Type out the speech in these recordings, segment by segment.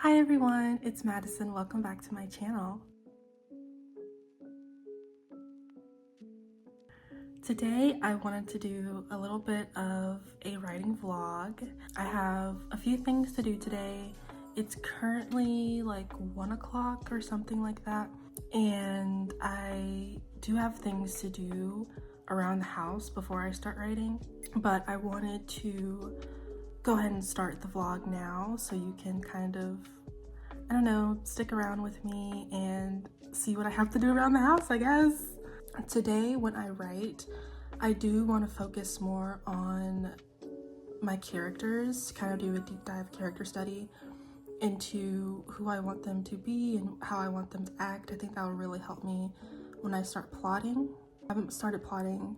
Hi everyone, it's Madison. Welcome back to my channel. Today I wanted to do a little bit of a writing vlog. I have a few things to do today. It's currently like 1 o'clock or something like that, and I do have things to do around the house before I start writing, but I wanted to go ahead and start the vlog now so you can kind of, I don't know, stick around with me and see what I have to do around the house, I guess. Today, when I write, I do want to focus more on my characters, kind of do a deep dive character study into who I want them to be and how I want them to act. I think that will really help me when I start plotting. I haven't started plotting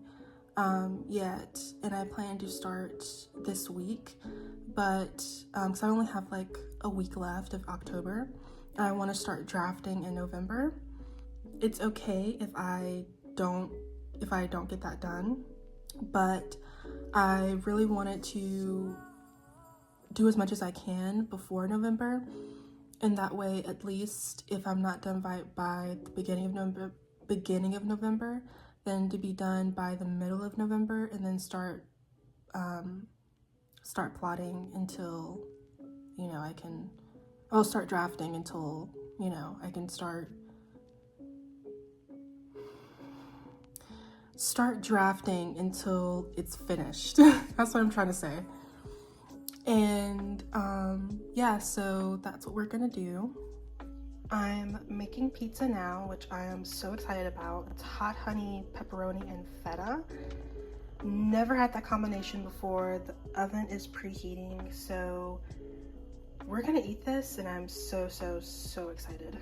yet, and I plan to start this week, but because I only have like a week left of October, and I want to start drafting in November. It's okay if I don't get that done, but I really wanted to do as much as I can before November, and that way, at least if I'm not done by the beginning of November, then to be done by the middle of November, and then start plotting until, you know, I'll start drafting until, you know, I can start drafting until it's finished. That's what I'm trying to say. And yeah, so that's what we're gonna do. I'm making pizza now, which I am so excited about. It's hot honey, pepperoni, and feta. Never had that combination before. The oven is preheating, so we're gonna eat this, and I'm so excited.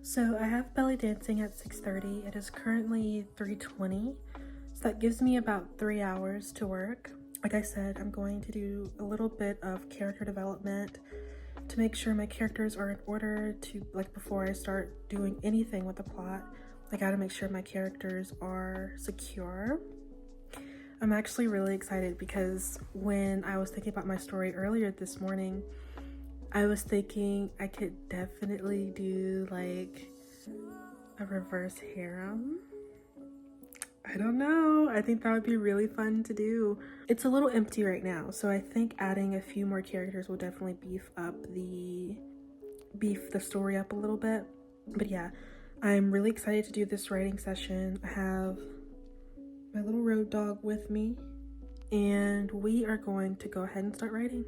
So I have belly dancing at 6:30. It is currently 3:20, so that gives me about 3 hours to work. Like I said, I'm going to do a little bit of character development to make sure my characters are in order to, like, before I start doing anything with the plot, I gotta make sure my characters are secure. I'm actually really excited because when I was thinking about my story earlier this morning, I was thinking I could definitely do like a reverse harem. I don't know. I think that would be really fun to do. It's a little empty right now, so I think adding a few more characters will definitely beef the story up a little bit. But yeah, I'm really excited to do this writing session. I have my little road dog with me, and we are going to go ahead and start writing.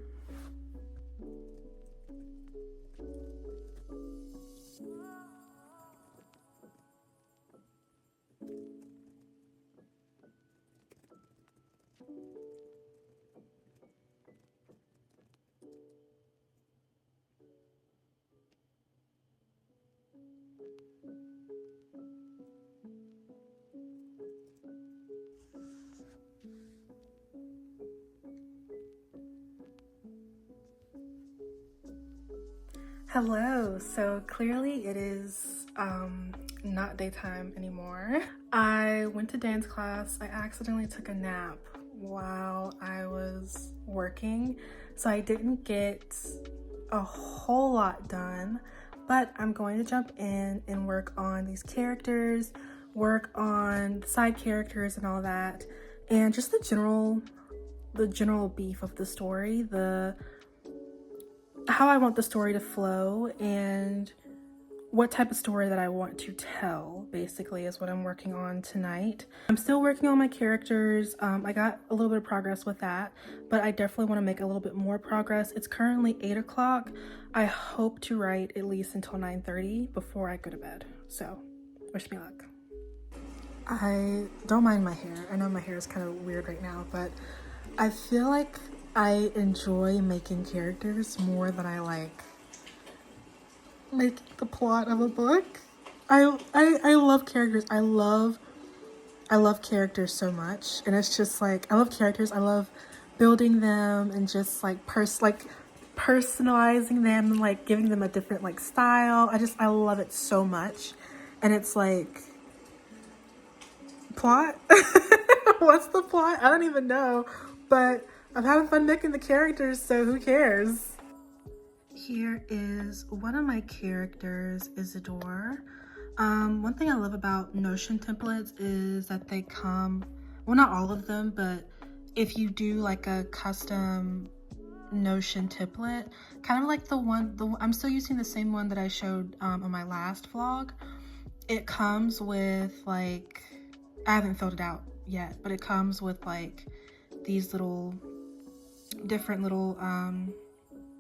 Hello. So clearly it is not daytime anymore. I went to dance class. I accidentally took a nap while I was working, so I didn't get a whole lot done, but I'm going to jump in and work on these characters, work on side characters and all that, and just the general beef of the story, how I want the story to flow, and what type of story that I want to tell, basically, is what I'm working on tonight. I'm still working on my characters. I got a little bit of progress with that, but I definitely want to make a little bit more progress. It's currently 8 o'clock. I hope to write at least until 9:30 before I go to bed. So, wish me luck. I don't mind my hair. I know my hair is kind of weird right now, but I feel like I enjoy making characters more than I like the plot of a book. I love characters. I love characters so much, and it's just like I love characters. I love building them and just like personalizing them and like giving them a different like style. I love it so much, and it's like plot. What's the plot? I don't even know, but I'm having fun making the characters, so who cares? Here is one of my characters, Isidore. One thing I love about Notion templates is that they come, well, not all of them, but if you do like a custom Notion template, kind of like I'm still using the same one that I showed on my last vlog. It comes with like, I haven't filled it out yet, but it comes with like these different little,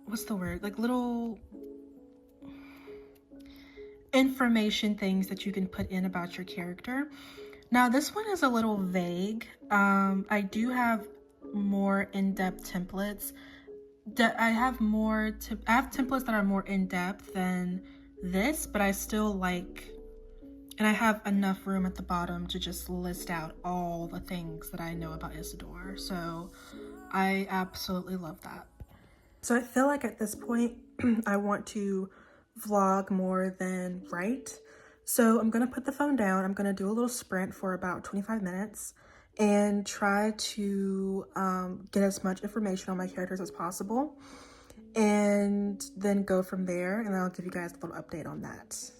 what's the word? Like little information things that you can put in about your character. Now this one is a little vague. I do have more in-depth templates. I have templates that are more in-depth than this, but I still like, and I have enough room at the bottom to just list out all the things that I know about Isidore. So I absolutely love that. So I feel like at this point, I want to vlog more than write. So I'm gonna put the phone down. I'm gonna do a little sprint for about 25 minutes and try to get as much information on my characters as possible, and then go from there, and I'll give you guys a little update on that.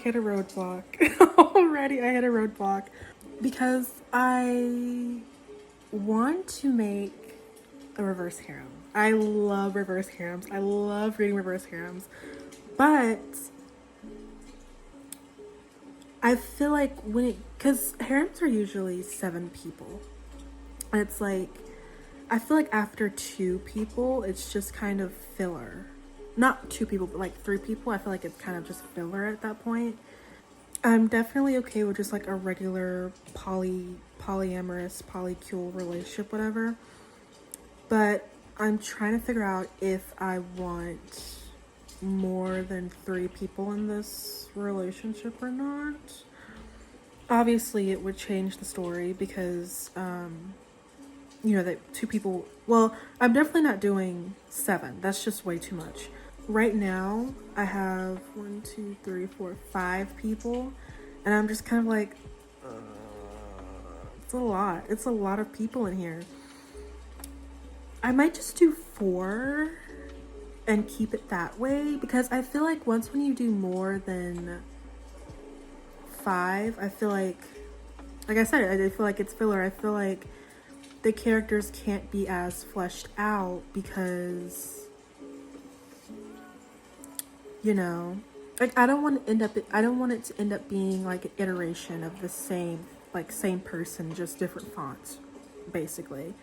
hit a roadblock. Already I hit a roadblock because I want to make a reverse harem. I love reverse harems. I love reading reverse harems. But I feel like because harems are usually 7 people. And it's like, I feel like after 2 people, it's just kind of filler. Not 2 people, but like 3 people. I feel like it's kind of just filler at that point. I'm definitely okay with just like a regular polyamorous, polycule relationship, whatever. But I'm trying to figure out if I want more than 3 people in this relationship or not. Obviously, it would change the story because, that 2 people. Well, I'm definitely not doing 7. That's just way too much. Right now, I have 1, 2, 3, 4, 5 people, and I'm just kind of like, it's a lot. It's a lot of people in here. I might just do 4 and keep it that way because I feel like when you do more than 5, I feel like I said, I feel like it's filler. I feel like the characters can't be as fleshed out because, like I don't want it to end up being like an iteration of the same person, just different fonts, basically.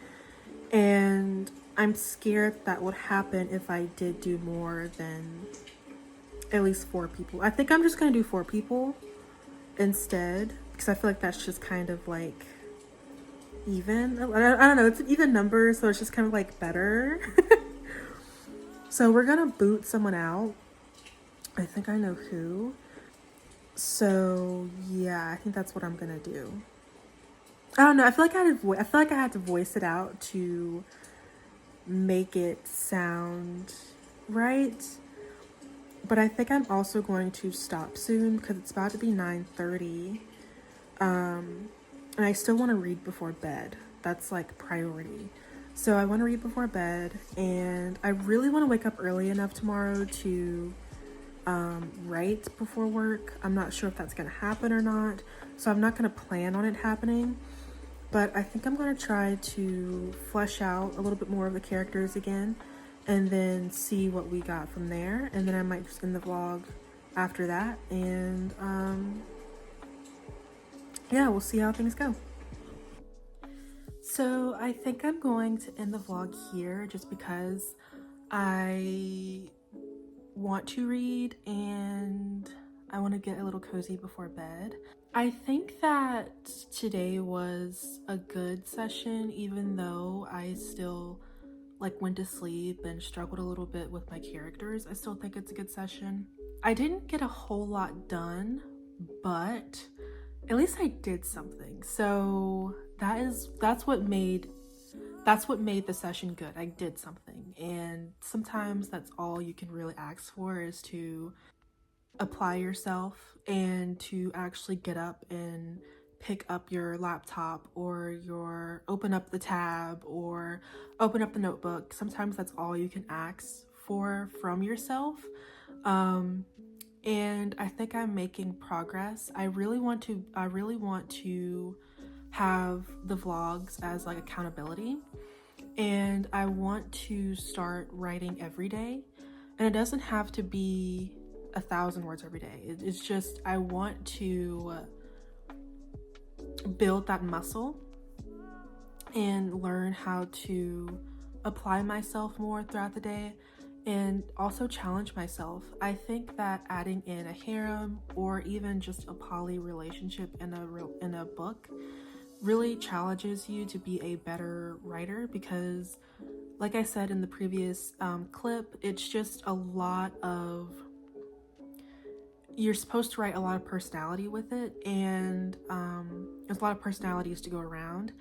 And I'm scared that would happen if I did do more than at least 4 people. I think I'm just gonna do 4 people instead because I feel like that's just kind of like even. I don't know, it's an even number, so it's just kind of like better. So we're gonna boot someone out. I think I know who. So yeah, I think that's what I'm gonna do. I don't know. I feel like I had to voice it out to make it sound right. But I think I'm also going to stop soon because it's about to be 9:30. And I still want to read before bed. That's like priority. So I want to read before bed, and I really want to wake up early enough tomorrow to write before work. I'm not sure if that's going to happen or not. So I'm not going to plan on it happening. But I think I'm going to try to flesh out a little bit more of the characters again and then see what we got from there. And then I might just end the vlog after that. And yeah, we'll see how things go. So I think I'm going to end the vlog here just because I want to read and I want to get a little cozy before bed. I think that today was a good session, even though I still went to sleep and struggled a little bit with my characters. I still think it's a good session. I didn't get a whole lot done, but at least I did something. So that's what made the session good. I did something, and sometimes that's all you can really ask for is to apply yourself and to actually get up and pick up your laptop or open up the tab or open up the notebook. Sometimes that's all you can ask for from yourself. And I think I'm making progress. I really want to have the vlogs as like accountability, and I want to start writing every day. And it doesn't have to be 1,000 words every day. It's just I want to build that muscle and learn how to apply myself more throughout the day and also challenge myself. I think that adding in a harem or even just a poly relationship in a book really challenges you to be a better writer because, like I said in the previous clip, it's just a lot of, you're supposed to write a lot of personality with it, and there's a lot of personalities to go around,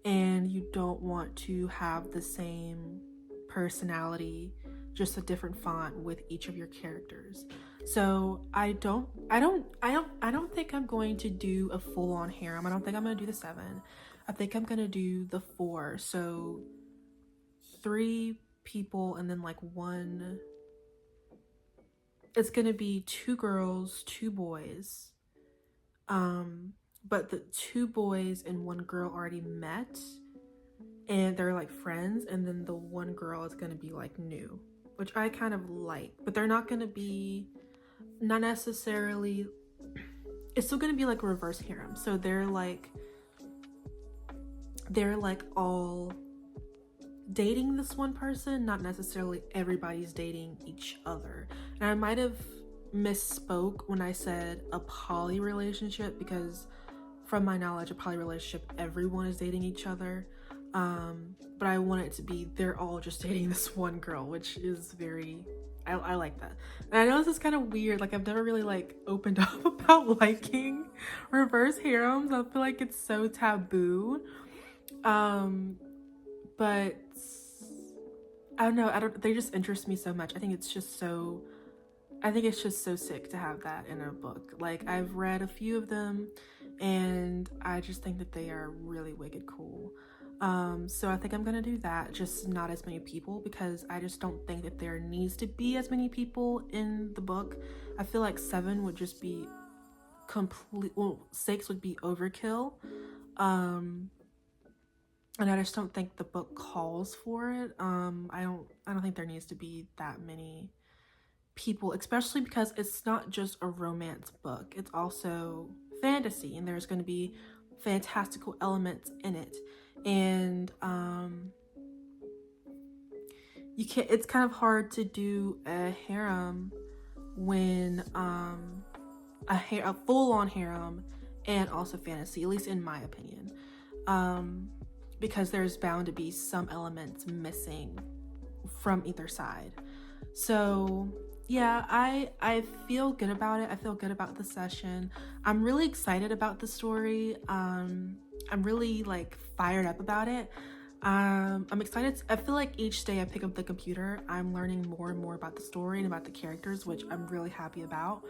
and you don't want to have the same personality, just a different font with each of your characters. So I don't think I'm going to do a full-on harem. I don't think I'm gonna do the 7. I think I'm gonna do the 4. So 3 people and then like one it's gonna be 2 girls, 2 boys. But the 2 boys and 1 girl already met and they're like friends, and then the 1 girl is gonna be like new, which I kind of like. But they're not gonna be, not necessarily, it's still gonna be like reverse harem. So they're like all dating this one person, not necessarily everybody's dating each other. And I might have misspoke when I said a poly relationship, because from my knowledge, a poly relationship, everyone is dating each other. But I want it to be they're all just dating this one girl, which is very, I like that. And I know this is kind of weird, like I've never really like opened up about liking reverse harems. I feel like it's so taboo. But I don't know, they just interest me so much. I think it's just so sick to have that in a book. Like, I've read a few of them and I just think that they are really wicked cool. So I think I'm gonna do that, just not as many people, because I just don't think that there needs to be as many people in the book. I feel like 7 would just be complete, well, 6 would be overkill. And I just don't think the book calls for it. I don't think there needs to be that many people, especially because it's not just a romance book, it's also fantasy, and there's going to be fantastical elements in it. And you can't, it's kind of hard to do a harem when a full-on harem and also fantasy, at least in my opinion, because there's bound to be some elements missing from either side. So yeah, I feel good about it. I feel good about the session. I'm really excited about the story. I'm really like fired up about it. I'm excited. I feel like each day I pick up the computer, I'm learning more and more about the story and about the characters, which I'm really happy about.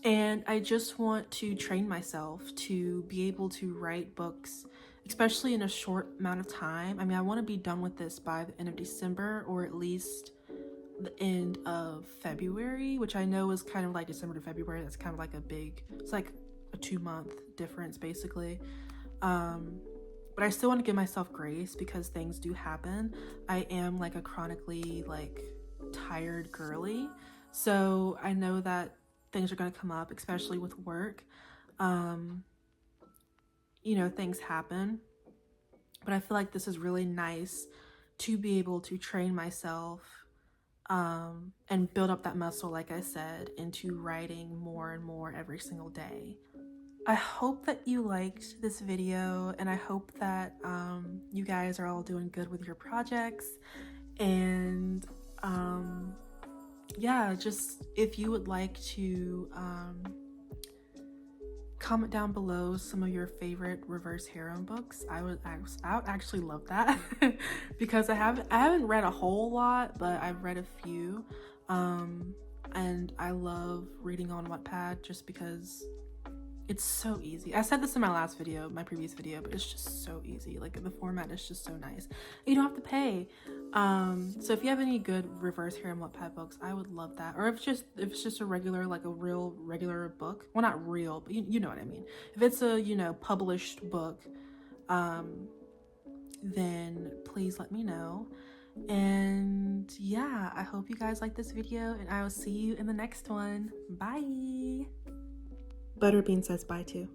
And I just want to train myself to be able to write books, especially in a short amount of time. I mean, I want to be done with this by the end of December, or at least the end of February, which I know is kind of like December to February. That's kind of like it's like a 2-month difference basically. But I still want to give myself grace because things do happen. I am like a chronically like tired girly, so I know that things are going to come up, especially with work. You know, things happen, but I feel like this is really nice to be able to train myself and build up that muscle, like I said, into writing more and more every single day. I hope that you liked this video, and I hope that you guys are all doing good with your projects. And yeah, just if you would like to comment down below some of your favorite reverse harem books, I would actually love that. Because I haven't read a whole lot, but I've read a few, and I love reading on Wattpad just because it's so easy. I said this in my previous video, but it's just so easy. Like, the format is just so nice. You don't have to pay. So if you have any good reverse harem Wattpad books, I would love that. Or if it's just a regular, like a real regular book. Well, not real, but you know what I mean. If it's a, you know, published book, then please let me know. And yeah, I hope you guys like this video, and I will see you in the next one. Bye. Butterbean says bye too.